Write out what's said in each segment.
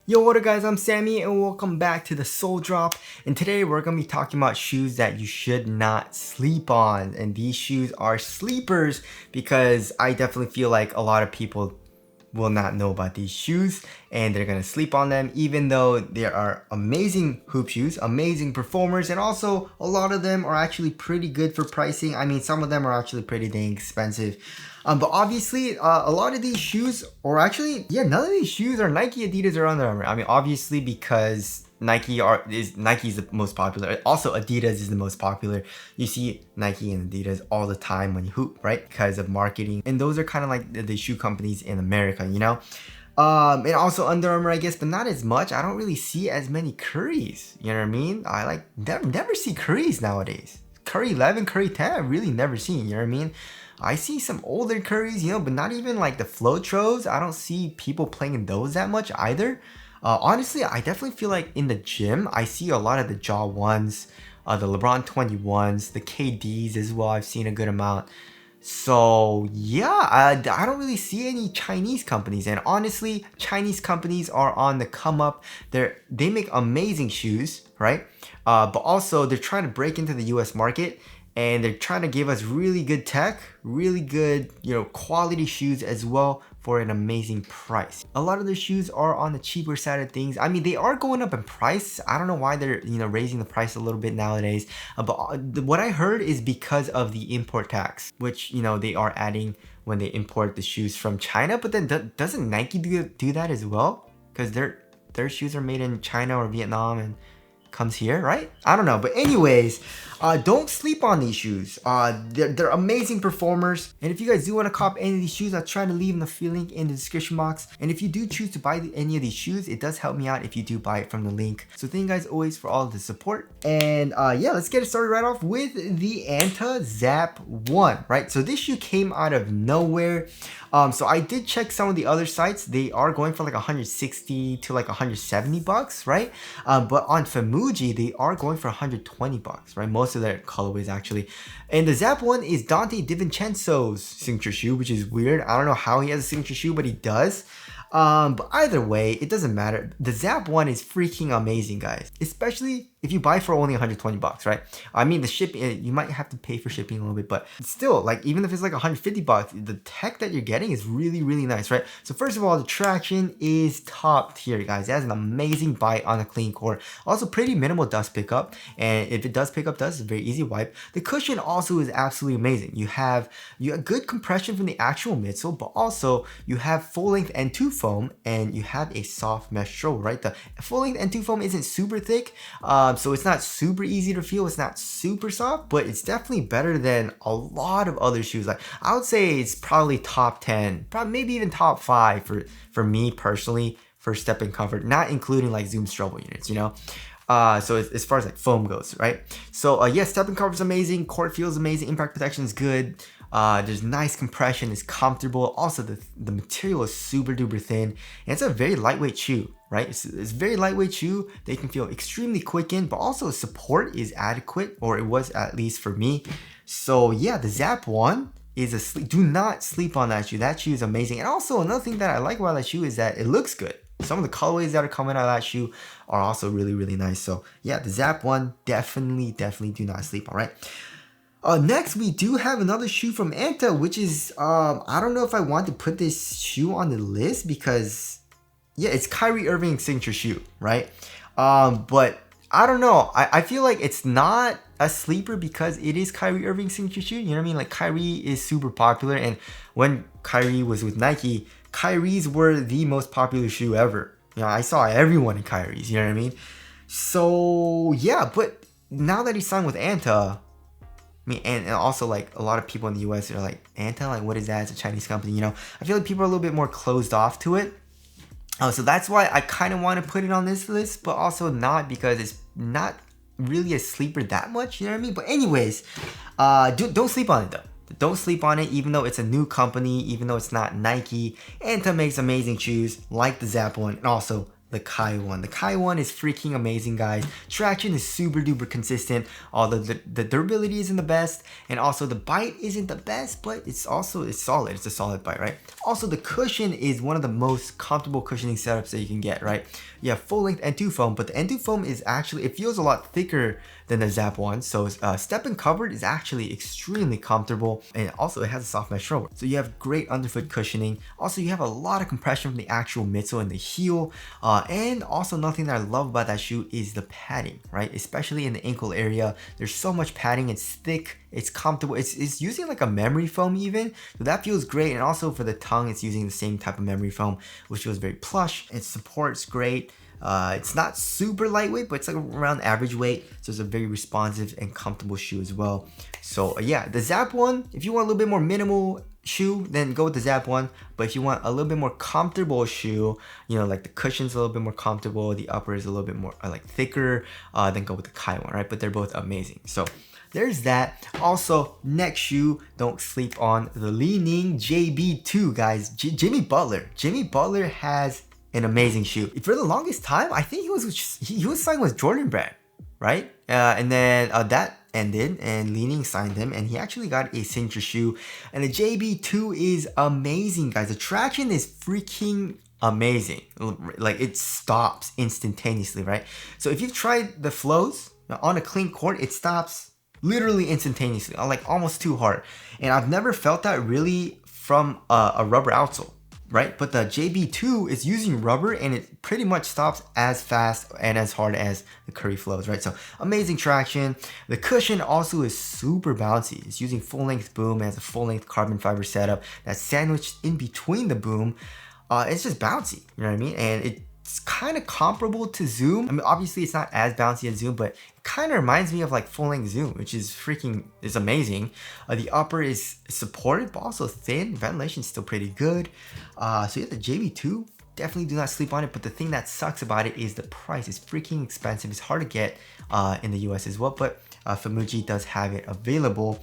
Yo, what up guys, I'm Sammy and welcome back to the Soul Drop, and today we're going to be talking about shoes that you should not sleep on. And these shoes are sleepers because I definitely feel like a lot of people will not know about these shoes and they're gonna sleep on them, even though there are amazing hoop shoes, amazing performers, and also a lot of them are actually pretty good for pricing. I mean, some of them are actually pretty dang expensive. But obviously, a lot of these shoes, or actually, yeah, none of these shoes are Nike, Adidas, or Under Armour. I mean, obviously Nike's the most popular. Also, Adidas is the most popular. You see Nike and Adidas all the time when you hoop, right? Because of marketing, and those are kind of like the shoe companies in America, you know. And also Under Armour, I guess, but not as much. I don't really see as many Currys. You know what I mean? I like never see Currys nowadays. Curry 11, Curry 10, I really never seen. You know what I mean? I see some older Currys, you know, but not even like the Flotros. I don't see people playing those that much either. Honestly, I definitely feel like in the gym, I see a lot of the Jaw 1s, the LeBron 21s, the KDs as well. I've seen a good amount. So yeah, I don't really see any Chinese companies, and honestly, Chinese companies are on the come up. They make amazing shoes, right? But also they're trying to break into the US market, and they're trying to give us really good tech, really good, you know, quality shoes as well for an amazing price. A lot of the shoes are on the cheaper side of things. I mean, they are going up in price. I don't know why they're, you know, raising the price a little bit nowadays. But what I heard is because of the import tax, which, you know, they are adding when they import the shoes from China. But then doesn't Nike do that as well? Because their shoes are made in China or Vietnam and comes here, right? I don't know, but anyways, don't sleep on these shoes. They're amazing performers, and if you guys do want to cop any of these shoes, I'll try to leave the link in the description box. And if you do choose to buy any of these shoes, it does help me out if you do buy it from the link. So thank you guys always for all of the support. And yeah, let's get it started right off with the Anta Zap One, right? So this shoe came out of nowhere. So I did check some of the other sites. They are going for like 160 to like 170 bucks, right? But on Famuji, they are going for 120 bucks, right? Most of their colorways actually. And the Zap One is Dante DiVincenzo's signature shoe, which is weird. I don't know how he has a signature shoe, but he does. But either way, it doesn't matter. The Zap One is freaking amazing, guys. Especially if you buy for only 120 bucks, right? I mean, the shipping, you might have to pay for shipping a little bit, but still, like, even if it's like 150 bucks, the tech that you're getting is really, really nice, right? So first of all, the traction is top tier, guys. It has an amazing bite on a clean core. Also pretty minimal dust pickup. And if it does pick up dust, it's a very easy wipe. The cushion also is absolutely amazing. You have good compression from the actual midsole, but also you have full length N2 foam and you have a soft mesh sole, right? The full length N2 foam isn't super thick, so it's not super easy to feel. It's not super soft, but it's definitely better than a lot of other shoes. Like, I would say it's probably top 10, probably maybe even top 5 for me personally for step and comfort, not including like Zoom Strobel units, you know. So as far as like foam goes, right? So yeah, step and comfort is amazing, court feels amazing, impact protection is good. There's nice compression, it's comfortable. Also, the material is super duper thin, and it's a very lightweight shoe, right? It's very lightweight shoe. They can feel extremely quick in, but also support is adequate, or it was at least for me. So yeah, the Zap One is do not sleep on that shoe. That shoe is amazing. And also another thing that I like about that shoe is that it looks good. Some of the colorways that are coming out of that shoe are also really, really nice. So yeah, the Zap One, definitely do not sleep, all right? Next, we do have another shoe from Anta, which is, I don't know if I want to put this shoe on the list because, yeah, it's Kyrie Irving's signature shoe, right? But I don't know. I feel like it's not a sleeper because it is Kyrie Irving's signature shoe. You know what I mean? Like, Kyrie is super popular, and when Kyrie was with Nike, Kyrie's were the most popular shoe ever. You know, I saw everyone in Kyrie's, you know what I mean? So, yeah, but now that he signed with Anta, I mean, and also like a lot of people in the US are like, Anta, like, what is that? It's a Chinese company, you know? I feel like people are a little bit more closed off to it. So that's why I kind of want to put it on this list, but also not, because it's not really a sleeper that much, you know what I mean? But anyways, don't sleep on it though. Don't sleep on it, even though it's a new company, even though it's not Nike. Anta makes amazing shoes like the Zap One and also the Kaio one. The Kaio one is freaking amazing, guys. Traction is super duper consistent. Although the durability isn't the best, and also the bite isn't the best, but it's solid. It's a solid bite, right? Also, the cushion is one of the most comfortable cushioning setups that you can get, right? You have full length N2 foam, but the N2 foam is actually, it feels a lot thicker than the Zap One. So step and covered is actually extremely comfortable, and also it has a soft mesh rubber. So you have great underfoot cushioning. Also, you have a lot of compression from the actual midsole and the heel. And also, nothing that I love about that shoe is the padding, right? Especially in the ankle area, there's so much padding. It's thick, it's comfortable. It's using like a memory foam even, so that feels great. And also for the tongue, it's using the same type of memory foam, which feels very plush. It supports great. It's not super lightweight, but it's like around average weight, so it's a very responsive and comfortable shoe as well. So yeah, the Zap One, if you want a little bit more minimal shoe, then go with the Zap One. But if you want a little bit more comfortable shoe, you know, like the cushion's a little bit more comfortable, the upper is a little bit more like thicker, then go with the Kaio one, right? But they're both amazing. So there's that. Also, next shoe, don't sleep on the li-ning JB2, guys. Jimmy Butler has an amazing shoe. For the longest time, I think he was signed with Jordan Brand, right? And then that ended, and li-ning signed him, and he actually got a signature shoe. And the JB2 is amazing, guys. The traction is freaking amazing. Like, it stops instantaneously, right? So if you've tried the flows on a clean court, it stops literally instantaneously, like almost too hard. And I've never felt that really from a rubber outsole, right? But the JB2 is using rubber, and it pretty much stops as fast and as hard as the Curry flows, right? So amazing traction. The cushion also is super bouncy. It's using full length boom. It has a full length carbon fiber setup that's sandwiched in between the boom. It's just bouncy, you know what I mean? And it's kind of comparable to Zoom. I mean, obviously it's not as bouncy as Zoom, but it kind of reminds me of like full length Zoom, which is amazing. The upper is supported, but also thin. Ventilation is still pretty good. So yeah, the JB2, definitely do not sleep on it. But the thing that sucks about it is the price. It's freaking expensive. It's hard to get in the US as well, but Famuji does have it available.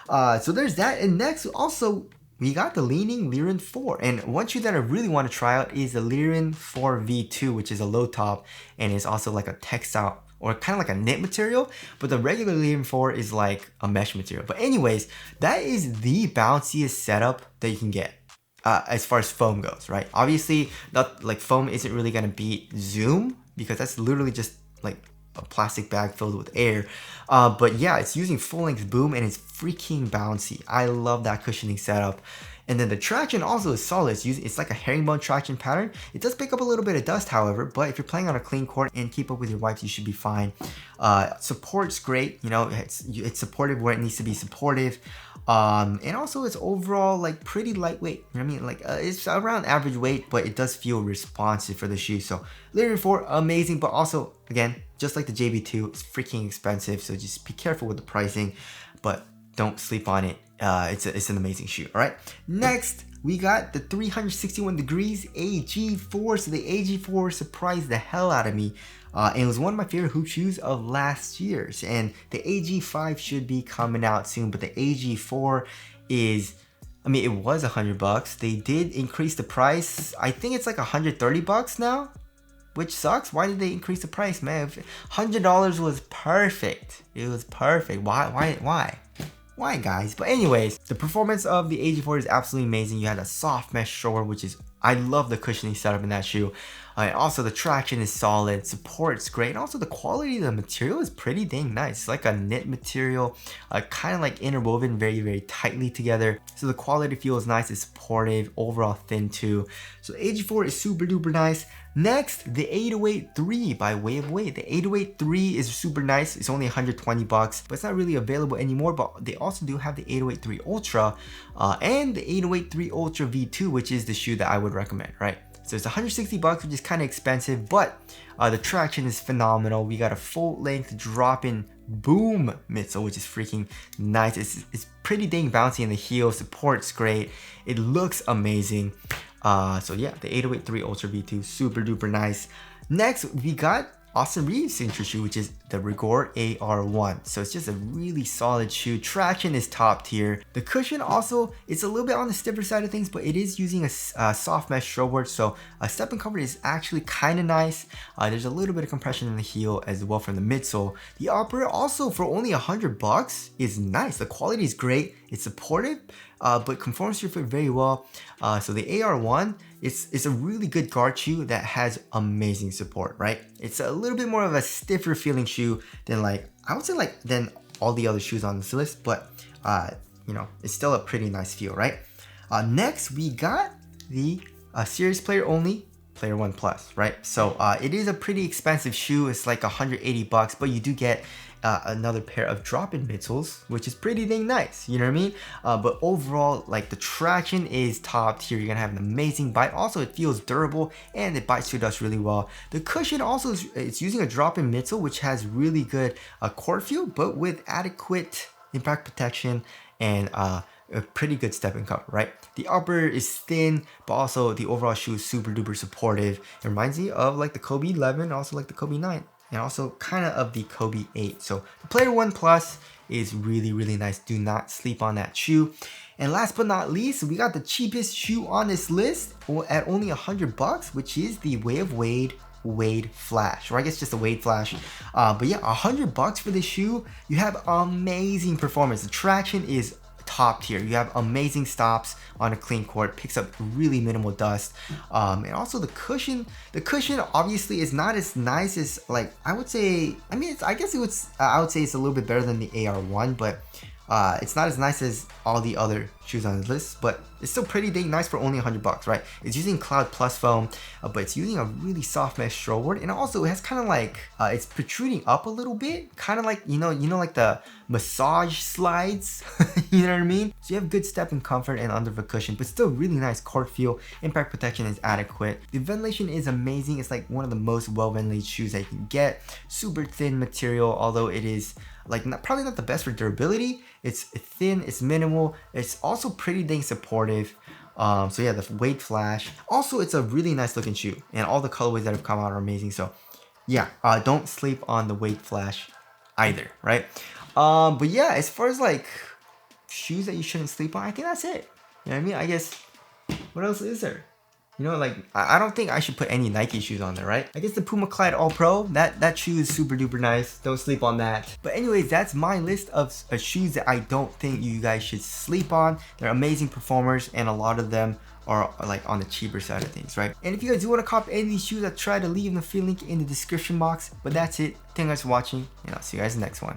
So there's that. And next, also, we got the li-ning Liren 4, and one shoe that I really want to try out is the Liren 4 V2, which is a low top, and it's also like a textile or kind of like a knit material, but the regular Liren 4 is like a mesh material. But anyways, that is the bounciest setup that you can get as far as foam goes, right? Obviously, not like foam isn't really gonna beat Zoom, because that's literally just like a plastic bag filled with air. But yeah, it's using full length boom, and it's freaking bouncy. I love that cushioning setup. And then the traction also is solid. It's like a herringbone traction pattern. It does pick up a little bit of dust, however, but if you're playing on a clean court and keep up with your wipes, you should be fine. Support's great. You know, it's supportive where it needs to be supportive. And also it's overall like pretty lightweight. You know what I mean? Like it's around average weight, but it does feel responsive for the shoe. So Liren 4, amazing, but also again, just like the JB2, it's freaking expensive. So just be careful with the pricing, but don't sleep on it. It's an amazing shoe. All right. Next, we got the 361 degrees AG4. So the AG4 surprised the hell out of me. And it was one of my favorite hoop shoes of last year's. And the AG5 should be coming out soon, but the AG4 is, I mean, it was $100. They did increase the price. I think it's like $130 now, which sucks. Why did they increase the price, man? $100 was perfect. It was perfect. Why, guys? But anyways, the performance of the AG4 is absolutely amazing. You had a soft mesh shower, which is, I love the cushioning setup in that shoe. And also the traction is solid, support's great, and also the quality of the material is pretty dang nice. It's like a knit material, kind of like interwoven very, very tightly together. So the quality feels nice, it's supportive, overall thin too. So the AG4 is super duper nice. Next, the 808-3 by way of weight. The 808-3 is super nice. It's only $120, but it's not really available anymore. But they also do have the 808-3 Ultra and the 808-3 Ultra V2, which is the shoe that I would recommend, right? So it's $160, which is kind of expensive, but the traction is phenomenal. We got a full length drop-in boom midsole, which is freaking nice. It's pretty dang bouncy in the heel. Support's great. It looks amazing. So yeah, the 808-3 Ultra V2, super duper nice. Next, we got Austin Reeves' signature shoe, which is the Regor AR1. So it's just a really solid shoe. Traction is top tier. The cushion also, it's a little bit on the stiffer side of things, but it is using a soft mesh strobe board, so a step and comfort is actually kind of nice. There's a little bit of compression in the heel as well from the midsole. The upper also for only $100 is nice. The quality is great. It's supportive, but conforms to your foot very well. So the AR1, it's a really good guard shoe that has amazing support, right? It's a little bit more of a stiffer feeling shoe than like, I would say like than all the other shoes on this list, but you know, it's still a pretty nice feel, right? Next, we got the Series Player Only Player One Plus, right? So it is a pretty expensive shoe. It's like $180, but you do get another pair of drop-in midsoles, which is pretty dang nice, you know what I mean? But overall, like the traction is top tier. You're gonna have an amazing bite. Also, it feels durable and it bites through dust really well. The cushion also, it's using a drop-in midsole, which has really good court feel, but with adequate impact protection and a pretty good step and comfort, right? The upper is thin, but also the overall shoe is super duper supportive. It reminds me of like the Kobe 11, also like the Kobe 9. And also kind of the Kobe 8. So the Player One Plus is really, really nice. Do not sleep on that shoe. And last but not least, we got the cheapest shoe on this list at only $100, which is the Way of Wade Flash, or I guess just a Wade Flash. But yeah, $100 for this shoe. You have amazing performance. The traction is top tier. You have amazing stops on a clean court, picks up really minimal dust, and also the cushion obviously is not as nice as, like, I would say, I mean, I would say it's a little bit better than the AR1, but it's not as nice as all the other shoes on the list, but it's still pretty dang nice for only $100, right? It's using Cloud Plus foam, but it's using a really soft mesh strobe board, and also it has kind of like it's protruding up a little bit, kind of like you know like the massage slides, you know what I mean? So you have good step and comfort and under the cushion, but still really nice court feel. Impact protection is adequate. The ventilation is amazing. It's like one of the most well ventilated shoes that you can get. Super thin material, although it is like probably not the best for durability. It's thin, it's minimal, it's also pretty dang supportive. So yeah, the Wade Flash. Also, it's a really nice looking shoe, and all the colorways that have come out are amazing. So yeah, don't sleep on the Wade Flash either, right? But yeah, as far as like shoes that you shouldn't sleep on, I think that's it. You know what I mean? I guess, what else is there? You know, like, I don't think I should put any Nike shoes on there, right? I guess the Puma Clyde All Pro, that shoe is super duper nice. Don't sleep on that. But anyways, that's my list of shoes that I don't think you guys should sleep on. They're amazing performers, and a lot of them are like on the cheaper side of things, right? And if you guys do want to cop any of these shoes, I'll try to leave the free link in the description box. But that's it. Thank you guys for watching, and I'll see you guys in the next one.